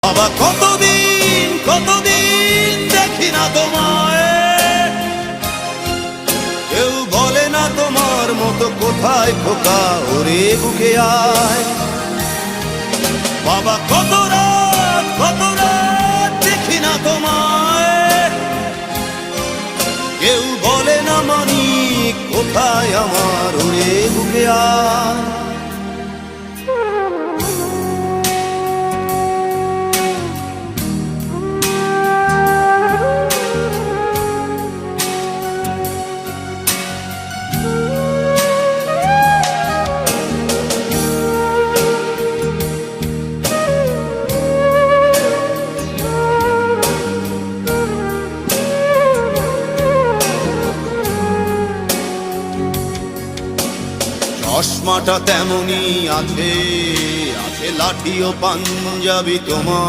বাবা কতদিন কতদিন দেখি না তোমায়, কেউ বলে না তোমার মতো কোথায় খোকা ওরে বুকে আয়। বাবা কত রাত দেখি না তোমায়, কেউ বলে না মানি কোথায় আমার ওরে বুকে আয়। চশমাটা তেমনি আছে, আছে লাঠি ও পাঞ্জাবি তোমার।